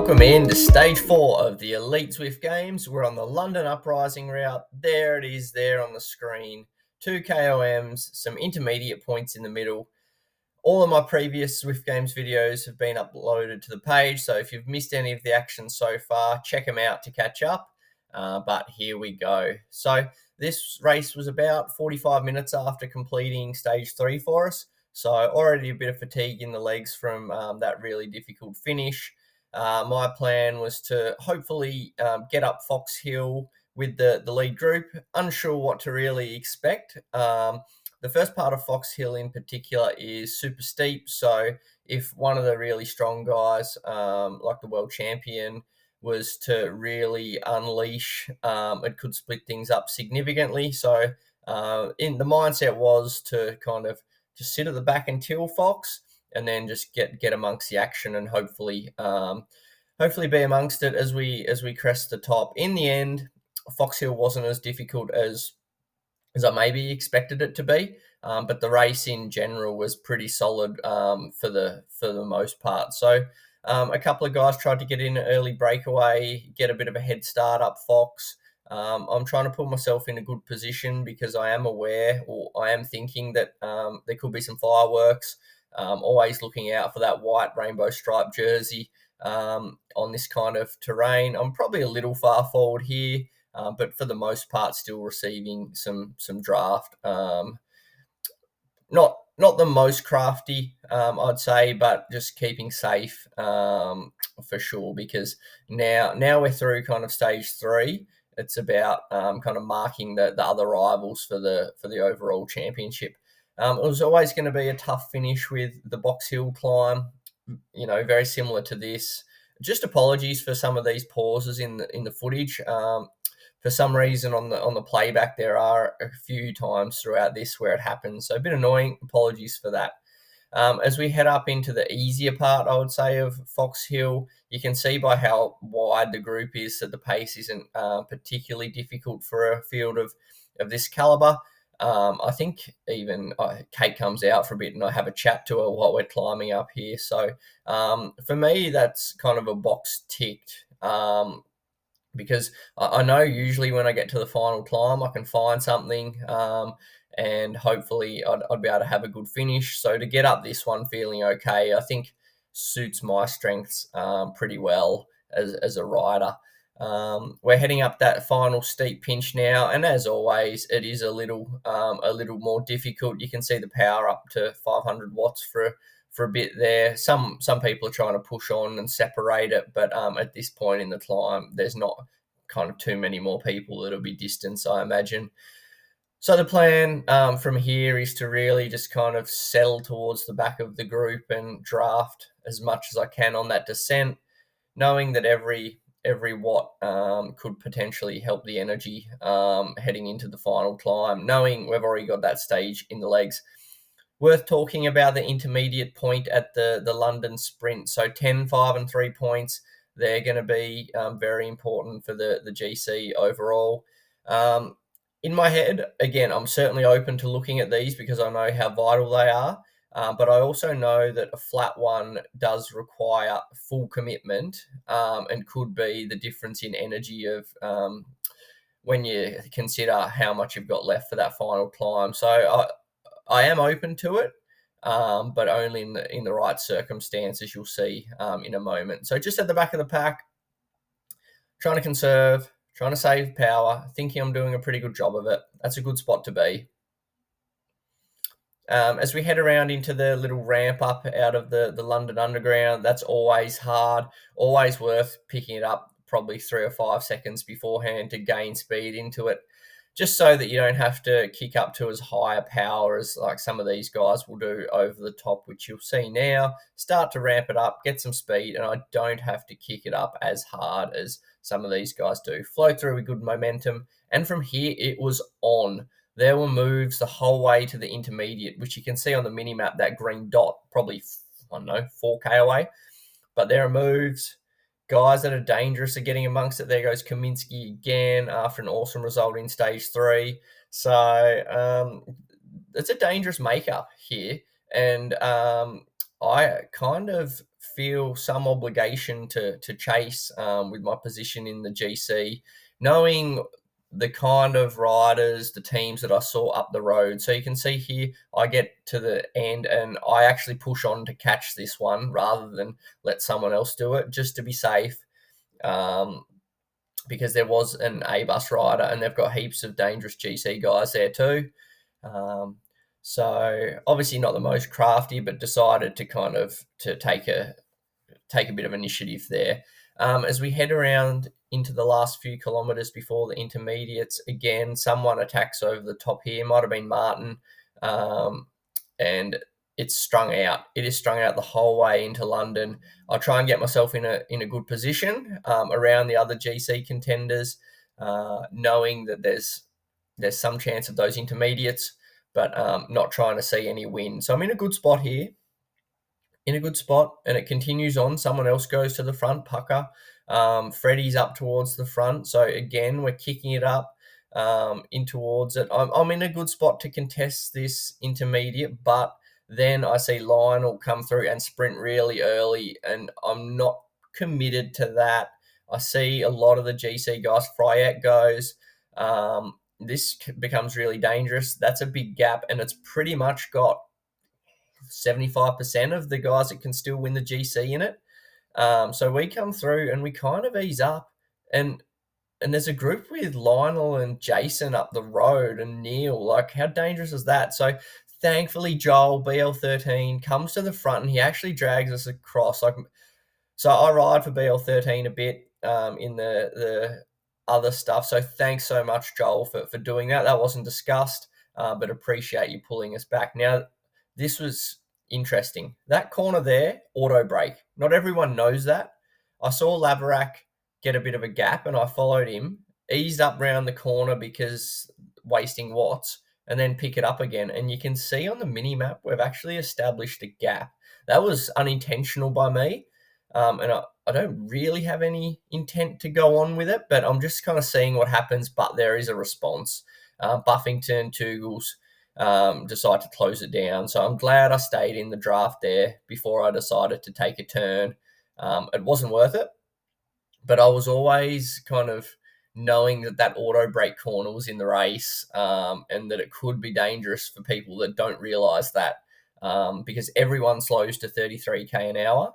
Welcome in to stage 4 of the Elite Zwift Games. We're on the London Uprising route. There it is there on the screen. 2 KOMs, some intermediate points in the middle. All of my previous Zwift Games videos have been uploaded to the page, so if you've missed any of the action so far, check them out to catch up. But here we go. So this race was about 45 minutes after completing stage 3 for us. So already a bit of fatigue in the legs from that really difficult finish. My plan was to hopefully get up Fox Hill with the lead group. Unsure what to really expect. The first part of Fox Hill in particular is super steep. So if one of the really strong guys, like the world champion, was to really unleash, it could split things up significantly. So in the mindset was to kind of just sit at the back until Fox, and then just get amongst the action and hopefully be amongst it as we crest the top. In the end, Fox Hill wasn't as difficult as I maybe expected it to be, but the race in general was pretty solid for the most part. So a couple of guys tried to get in an early breakaway, get a bit of a head start up Fox. I'm trying to put myself in a good position because I am aware, or I am thinking that there could be some fireworks. Always looking out for that white rainbow stripe jersey on this kind of terrain. I'm probably a little far forward here, but for the most part still receiving some draft. Not the most crafty, I'd say, but just keeping safe for sure, because now we're through kind of stage 3. It's about kind of marking the other rivals for the overall championship. It was always going to be a tough finish with the Box Hill climb, very similar to this. Just apologies for some of these pauses in the footage. For some reason on the playback, there are a few times throughout this where it happens, so a bit annoying. Apologies for that. As we head up into the easier part, I would say, of Fox Hill, you can see by how wide the group is that the pace isn't particularly difficult for a field of this caliber. I think even Kate comes out for a bit and I have a chat to her while we're climbing up here. So for me, that's kind of a box ticked, because I know usually when I get to the final climb, I can find something and hopefully I'd be able to have a good finish. So to get up this one feeling okay, I think suits my strengths pretty well as a rider. We're heading up that final steep pinch now, and as always, it is a little more difficult. You can see the power up to 500 watts for a bit there. Some people are trying to push on and separate it, but at this point in the climb, there's not kind of too many more people that'll be distance, I imagine. So the plan from here is to really just kind of settle towards the back of the group and draft as much as I can on that descent, knowing that every watt could potentially help the energy heading into the final climb, knowing we've already got that stage in the legs. Worth talking about the intermediate point at the London sprint. So 10, 5 and 3 points, they're going to be very important for the GC overall. In my head, again, I'm certainly open to looking at these because I know how vital they are. But I also know that a flat one does require full commitment and could be the difference in energy of when you consider how much you've got left for that final climb. So I am open to it, but only in the right circumstances, you'll see in a moment. So just at the back of the pack, trying to conserve, trying to save power, thinking I'm doing a pretty good job of it. That's a good spot to be. As we head around into the little ramp up out of the London Underground, that's always hard, always worth picking it up probably 3 or 5 seconds beforehand to gain speed into it, just so that you don't have to kick up to as high a power as like some of these guys will do over the top, which you'll see now. Start to ramp it up, get some speed, and I don't have to kick it up as hard as some of these guys do. Flow through with good momentum, and from here it was on. There were moves the whole way to the intermediate, which you can see on the mini-map, that green dot, probably, 4K away. But there are moves. Guys that are dangerous are getting amongst it. There goes Kaminsky again after an awesome result in stage 3. So it's a dangerous makeup here. And I I kind of feel some obligation to chase with my position in the GC, knowing the kind of riders, the teams that I saw up the road. So you can see here, I get to the end and I actually push on to catch this one rather than let someone else do it, just to be safe. Because there was an A-bus rider and they've got heaps of dangerous GC guys there too. So obviously not the most crafty, but decided to kind of to take a bit of initiative there. As we head around into the last few kilometres before the intermediates, again, someone attacks over the top here. Might have been Martin, and it's strung out. It is strung out the whole way into London. I try and get myself in a good position around the other GC contenders, knowing that there's some chance of those intermediates, but not trying to see any win. So I'm in a good spot here, and it continues on. Someone else goes to the front, Pucker. Freddie's up towards the front. So again, we're kicking it up in towards it. I'm in a good spot to contest this intermediate, but then I see Lionel come through and sprint really early, and I'm not committed to that. I see a lot of the GC guys. Fryatt goes. This becomes really dangerous. That's a big gap, and it's pretty much got 75% of the guys that can still win the GC in it. So we come through and we kind of ease up, and there's a group with Lionel and Jason up the road and Neil. Like, how dangerous is that? So thankfully, Joel, BL13, comes to the front and he actually drags us across. So I ride for BL13 a bit in the other stuff. So thanks so much, Joel, for doing that. That wasn't discussed, but appreciate you pulling us back. Now, this was interesting. That corner there, auto brake. Not everyone knows that. I saw Laverack get a bit of a gap and I followed him, eased up round the corner because wasting watts, and then pick it up again. And you can see on the mini map, we've actually established a gap. That was unintentional by me. And I don't really have any intent to go on with it, but I'm just kind of seeing what happens. But there is a response. Buffington, Toogles decide to close it down. So I'm glad I stayed in the draft there before I decided to take a turn. It wasn't worth it, but I was always kind of knowing that auto brake corner was in the race, and that it could be dangerous for people that don't realise that, because everyone slows to 33k an hour.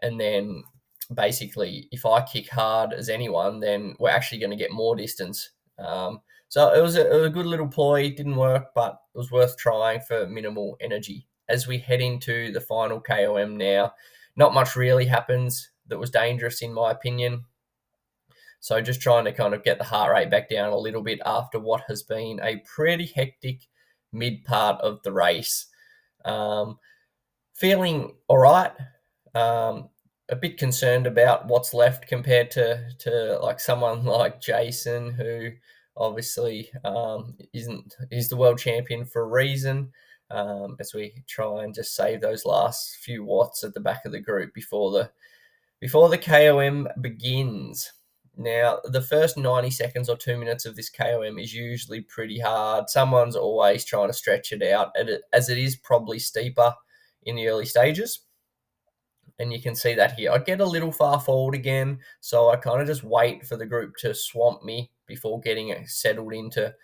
And then basically, if I kick hard as anyone, then we're actually going to get more distance. So it was a good little ploy. It didn't work, but it was worth trying for minimal energy. As we head into the final KOM now, not much really happens that was dangerous in my opinion. So just trying to kind of get the heart rate back down a little bit after what has been a pretty hectic mid part of the race. Feeling all right. A bit concerned about what's left compared to like someone like Jason, who obviously is the world champion for a reason. As we try and just save those last few watts at the back of the group before the KOM begins. Now, the first 90 seconds or 2 minutes of this KOM is usually pretty hard. Someone's always trying to stretch it out, as it is probably steeper in the early stages. And you can see that here. I get a little far forward again, so I kind of just wait for the group to swamp me before getting it settled into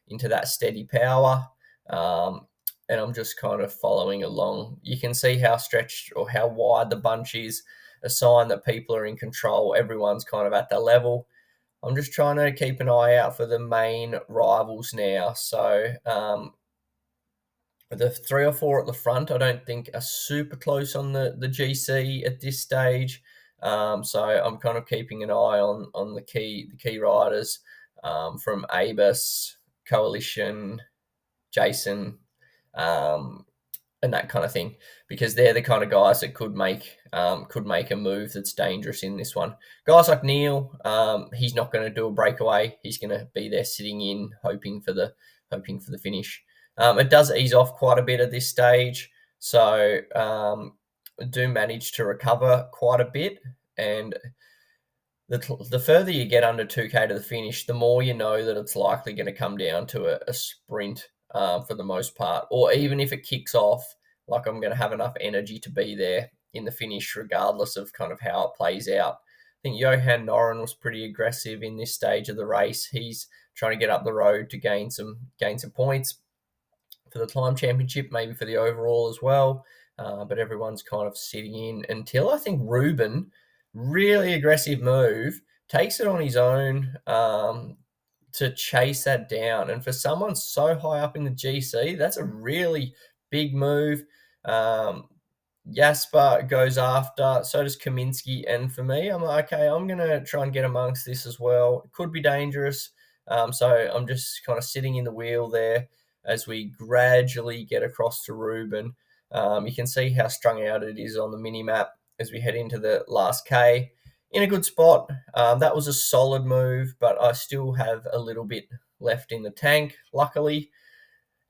that steady power. And I'm just kind of following along. You can see how stretched or how wide the bunch is, a sign that people are in control. Everyone's kind of at their level. I'm just trying to keep an eye out for the main rivals now. So the 3 or 4 at the front, I don't think are super close on the GC at this stage. So I'm kind of keeping an eye on the key riders from Abus, Coalition, Jason, and that kind of thing, because they're the kind of guys that could make a move that's dangerous in this one. Guys like Neil, he's not going to do a breakaway. He's going to be there sitting in, hoping for the finish. It does ease off quite a bit at this stage, so do manage to recover quite a bit. And the further you get under 2K to the finish, the more you know that it's likely going to come down to a sprint for the most part. Or even if it kicks off, like I'm going to have enough energy to be there in the finish, regardless of kind of how it plays out. I think Johan Noren was pretty aggressive in this stage of the race. He's trying to get up the road to gain some points for the time championship, maybe for the overall as well. But everyone's kind of sitting in until I think Ruben, really aggressive move, takes it on his own to chase that down. And for someone so high up in the GC, that's a really big move. Jasper goes after, so does Kaminsky. And for me, I'm like, okay, I'm going to try and get amongst this as well. It could be dangerous. So I'm just kind of sitting in the wheel there as we gradually get across to Ruben. You can see how strung out it is on the mini map as we head into the last K. In a good spot. That was a solid move, but I still have a little bit left in the tank, luckily.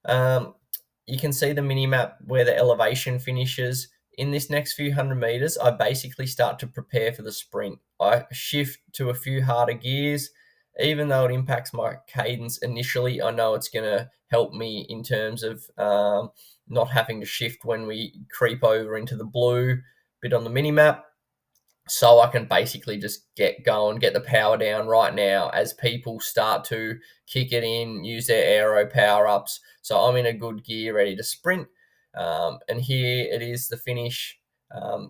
You can see the mini map where the elevation finishes. In this next few 100 meters, I basically start to prepare for the sprint. I shift to a few harder gears. Even though it impacts my cadence initially, I know it's going to help me in terms of not having to shift when we creep over into the blue bit on the mini map. So I can basically just get going, get the power down right now as people start to kick it in, use their aero power-ups. So I'm in a good gear, ready to sprint. And here it is, the finish.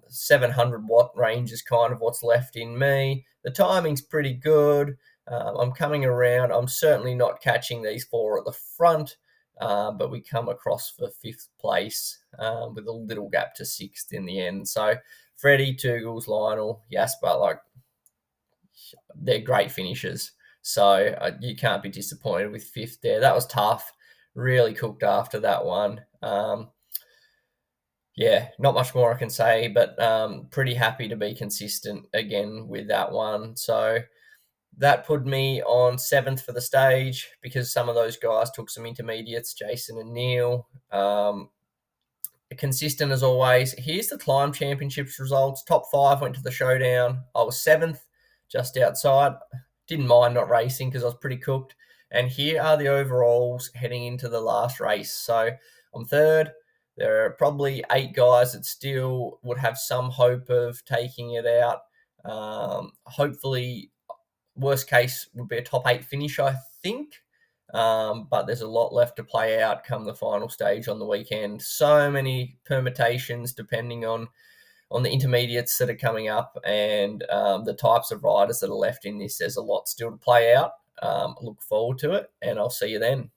700 watt range is kind of what's left in me. The timing's pretty good. I'm coming around. I'm certainly not catching these four at the front, but we come across for 5th place with a little gap to 6th in the end. So Freddie, Tugles, Lionel, Jasper, like, they're great finishers. So you can't be disappointed with 5th there. That was tough. Really cooked after that one. Yeah, not much more I can say, but pretty happy to be consistent again with that one. So that put me on 7th for the stage because some of those guys took some intermediates, Jason and Neil. Consistent as always. Here's the climb championships results. Top 5 went to the showdown. I was 7th, just outside. Didn't mind not racing because I was pretty cooked. And here are the overalls heading into the last race. So I'm 3rd. There are probably 8 guys that still would have some hope of taking it out. Hopefully, worst case would be a top 8 finish, I think. But there's a lot left to play out come the final stage on the weekend. So many permutations depending on the intermediates that are coming up and the types of riders that are left in this. There's a lot still to play out. Look forward to it, and I'll see you then.